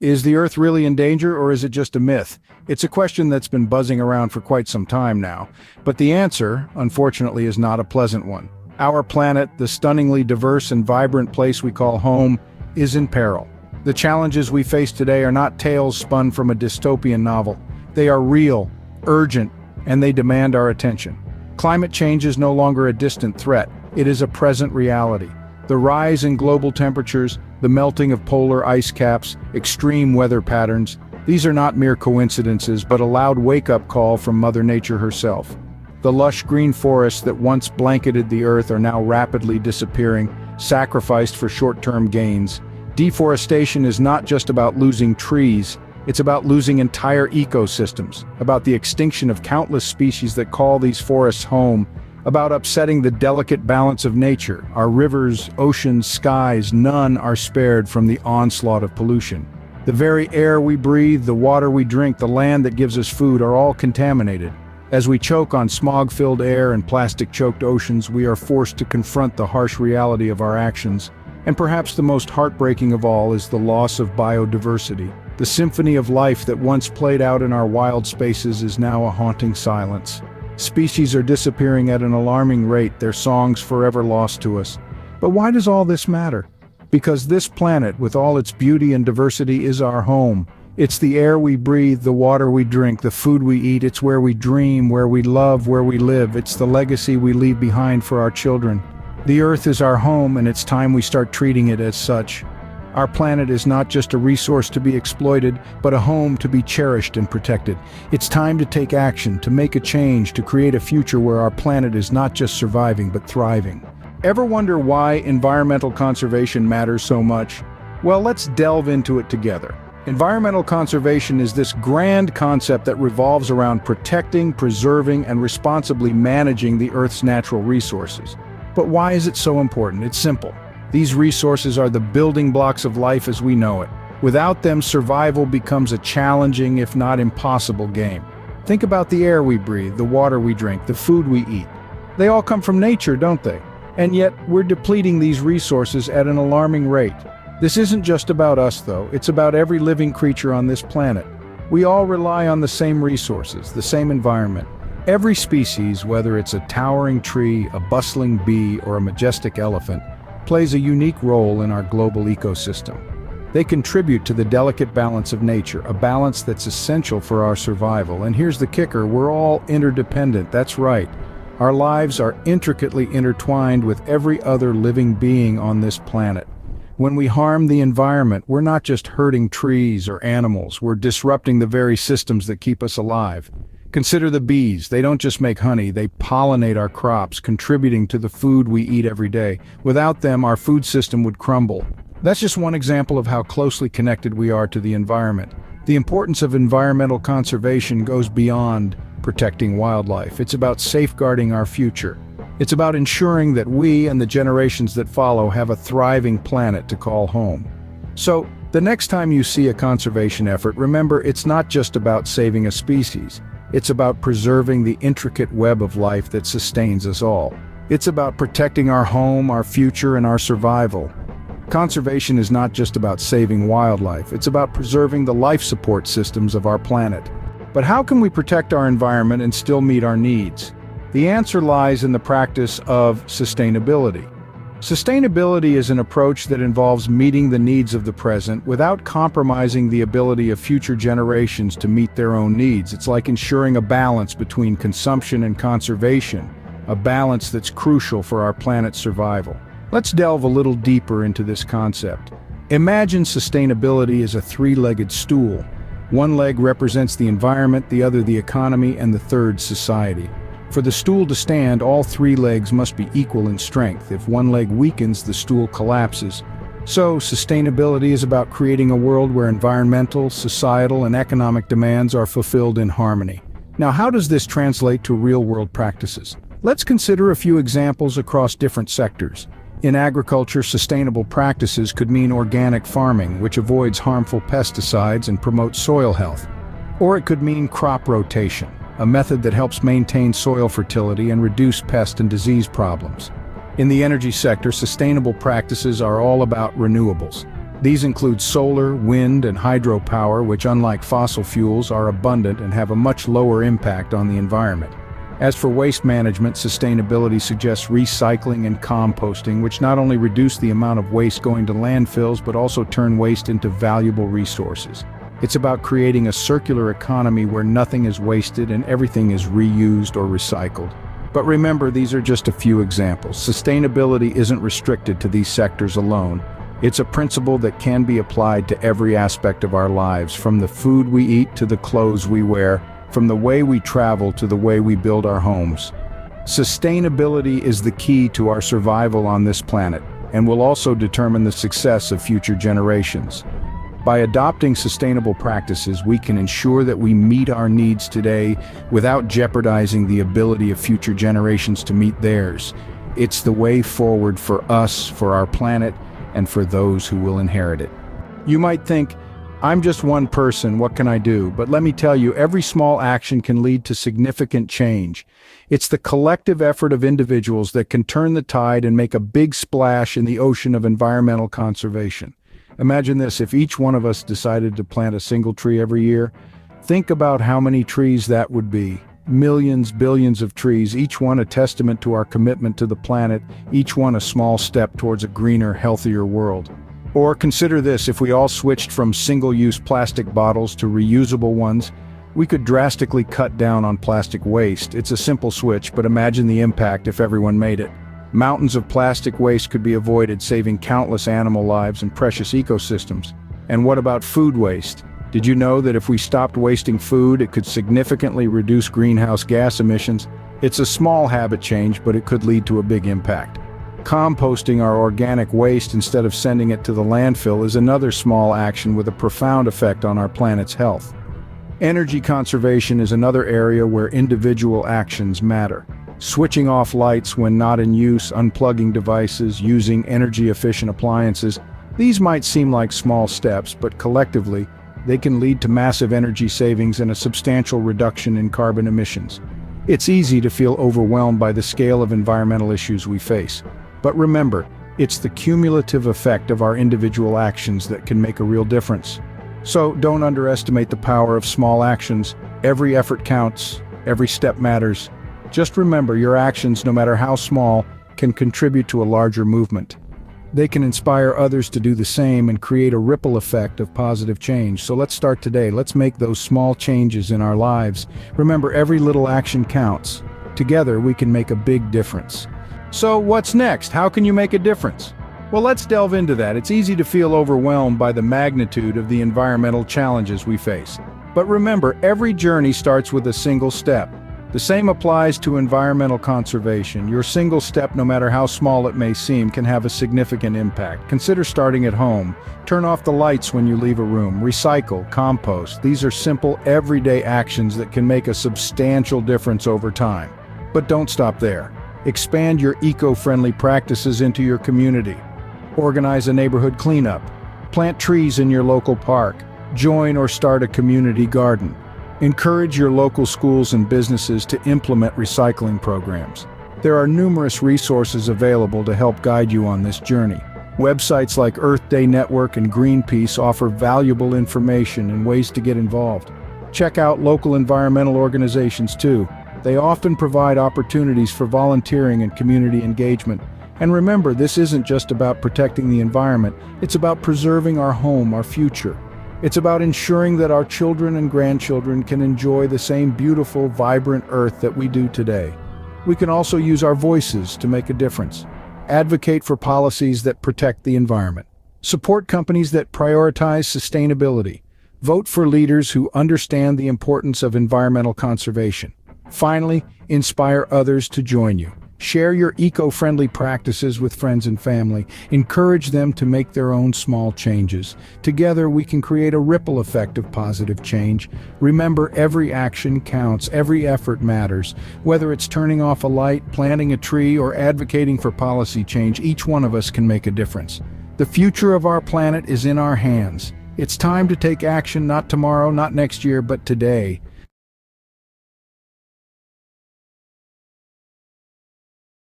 Is the Earth really in danger, or is it just a myth? It's a question that's been buzzing around for quite some time now, but the answer, unfortunately, is not a pleasant one. Our planet, the stunningly diverse and vibrant place we call home, is in peril. The challenges we face today are not tales spun from a dystopian novel. They are real, urgent, and they demand our attention. Climate change is no longer a distant threat. It is a present reality. The rise in global temperatures, the melting of polar ice caps, extreme weather patterns, these are not mere coincidences, but a loud wake-up call from Mother Nature herself. The lush green forests that once blanketed the Earth are now rapidly disappearing, sacrificed for short-term gains. Deforestation is not just about losing trees, it's about losing entire ecosystems, about the extinction of countless species that call these forests home, about upsetting the delicate balance of nature. Our rivers, oceans, skies, none are spared from the onslaught of pollution. The very air we breathe, the water we drink, the land that gives us food are all contaminated. As we choke on smog-filled air and plastic-choked oceans, we are forced to confront the harsh reality of our actions. And perhaps the most heartbreaking of all is the loss of biodiversity. The symphony of life that once played out in our wild spaces is now a haunting silence. Species are disappearing at an alarming rate, their songs forever lost to us. But why does all this matter? Because this planet, with all its beauty and diversity, is our home. It's the air we breathe, the water we drink, the food we eat. It's where we dream, where we love, where we live. It's the legacy we leave behind for our children. The Earth is our home, and it's time we start treating it as such. Our planet is not just a resource to be exploited, but a home to be cherished and protected. It's time to take action, to make a change, to create a future where our planet is not just surviving, but thriving. Ever wonder why environmental conservation matters so much? Well, let's delve into it together. Environmental conservation is this grand concept that revolves around protecting, preserving, and responsibly managing the Earth's natural resources. But why is it so important? It's simple. These resources are the building blocks of life as we know it. Without them, survival becomes a challenging, if not impossible, game. Think about the air we breathe, the water we drink, the food we eat. They all come from nature, don't they? And yet, we're depleting these resources at an alarming rate. This isn't just about us, though. It's about every living creature on this planet. We all rely on the same resources, the same environment. Every species, whether it's a towering tree, a bustling bee, or a majestic elephant, plays a unique role in our global ecosystem. They contribute to the delicate balance of nature, a balance that's essential for our survival. And here's the kicker, we're all interdependent, that's right. Our lives are intricately intertwined with every other living being on this planet. When we harm the environment, we're not just hurting trees or animals, we're disrupting the very systems that keep us alive. Consider the bees. They don't just make honey, they pollinate our crops, contributing to the food we eat every day. Without them, our food system would crumble. That's just one example of how closely connected we are to the environment. The importance of environmental conservation goes beyond protecting wildlife. It's about safeguarding our future. It's about ensuring that we and the generations that follow have a thriving planet to call home. So, the next time you see a conservation effort, remember it's not just about saving a species. It's about preserving the intricate web of life that sustains us all. It's about protecting our home, our future, and our survival. Conservation is not just about saving wildlife, it's about preserving the life support systems of our planet. But how can we protect our environment and still meet our needs? The answer lies in the practice of sustainability. Sustainability is an approach that involves meeting the needs of the present without compromising the ability of future generations to meet their own needs. It's like ensuring a balance between consumption and conservation, a balance that's crucial for our planet's survival. Let's delve a little deeper into this concept. Imagine sustainability as a three-legged stool. One leg represents the environment, the other the economy, and the third society. For the stool to stand, all three legs must be equal in strength. If one leg weakens, the stool collapses. So, sustainability is about creating a world where environmental, societal, and economic demands are fulfilled in harmony. Now, how does this translate to real-world practices? Let's consider a few examples across different sectors. In agriculture, sustainable practices could mean organic farming, which avoids harmful pesticides and promotes soil health. Or it could mean crop rotation, a method that helps maintain soil fertility and reduce pest and disease problems. In the energy sector, sustainable practices are all about renewables. These include solar, wind, and hydropower, which, unlike fossil fuels, are abundant and have a much lower impact on the environment. As for waste management, sustainability suggests recycling and composting, which not only reduce the amount of waste going to landfills but also turn waste into valuable resources. It's about creating a circular economy where nothing is wasted and everything is reused or recycled. But remember, these are just a few examples. Sustainability isn't restricted to these sectors alone. It's a principle that can be applied to every aspect of our lives, from the food we eat to the clothes we wear, from the way we travel to the way we build our homes. Sustainability is the key to our survival on this planet, and will also determine the success of future generations. By adopting sustainable practices, we can ensure that we meet our needs today without jeopardizing the ability of future generations to meet theirs. It's the way forward for us, for our planet, and for those who will inherit it. You might think, I'm just one person, what can I do? But let me tell you, every small action can lead to significant change. It's the collective effort of individuals that can turn the tide and make a big splash in the ocean of environmental conservation. Imagine this, if each one of us decided to plant a single tree every year. Think about how many trees that would be. Millions, billions of trees, each one a testament to our commitment to the planet, each one a small step towards a greener, healthier world. Or consider this, if we all switched from single-use plastic bottles to reusable ones, we could drastically cut down on plastic waste. It's a simple switch, but imagine the impact if everyone made it. Mountains of plastic waste could be avoided, saving countless animal lives and precious ecosystems. And what about food waste? Did you know that if we stopped wasting food, it could significantly reduce greenhouse gas emissions? It's a small habit change, but it could lead to a big impact. Composting our organic waste instead of sending it to the landfill is another small action with a profound effect on our planet's health. Energy conservation is another area where individual actions matter. Switching off lights when not in use, unplugging devices, using energy-efficient appliances, these might seem like small steps, but collectively, they can lead to massive energy savings and a substantial reduction in carbon emissions. It's easy to feel overwhelmed by the scale of environmental issues we face. But remember, it's the cumulative effect of our individual actions that can make a real difference. So don't underestimate the power of small actions. Every effort counts, every step matters. Just remember, your actions, no matter how small, can contribute to a larger movement. They can inspire others to do the same and create a ripple effect of positive change. So let's start today. Let's make those small changes in our lives. Remember, every little action counts. Together, we can make a big difference. So what's next? How can you make a difference? Well, let's delve into that. It's easy to feel overwhelmed by the magnitude of the environmental challenges we face. But remember, every journey starts with a single step. The same applies to environmental conservation. Your single step, no matter how small it may seem, can have a significant impact. Consider starting at home. Turn off the lights when you leave a room. Recycle, compost. These are simple, everyday actions that can make a substantial difference over time. But don't stop there. Expand your eco-friendly practices into your community. Organize a neighborhood cleanup. Plant trees in your local park. Join or start a community garden. Encourage your local schools and businesses to implement recycling programs. There are numerous resources available to help guide you on this journey. Websites like Earth Day Network and Greenpeace offer valuable information and ways to get involved. Check out local environmental organizations too. They often provide opportunities for volunteering and community engagement. And remember, this isn't just about protecting the environment, it's about preserving our home, our future. It's about ensuring that our children and grandchildren can enjoy the same beautiful, vibrant Earth that we do today. We can also use our voices to make a difference. Advocate for policies that protect the environment. Support companies that prioritize sustainability. Vote for leaders who understand the importance of environmental conservation. Finally, inspire others to join you. Share your eco-friendly practices with friends and family. Encourage them to make their own small changes. Together, we can create a ripple effect of positive change. Remember, every action counts, every effort matters. Whether it's turning off a light, planting a tree, or advocating for policy change, each one of us can make a difference. The future of our planet is in our hands. It's time to take action, not tomorrow, not next year, but today.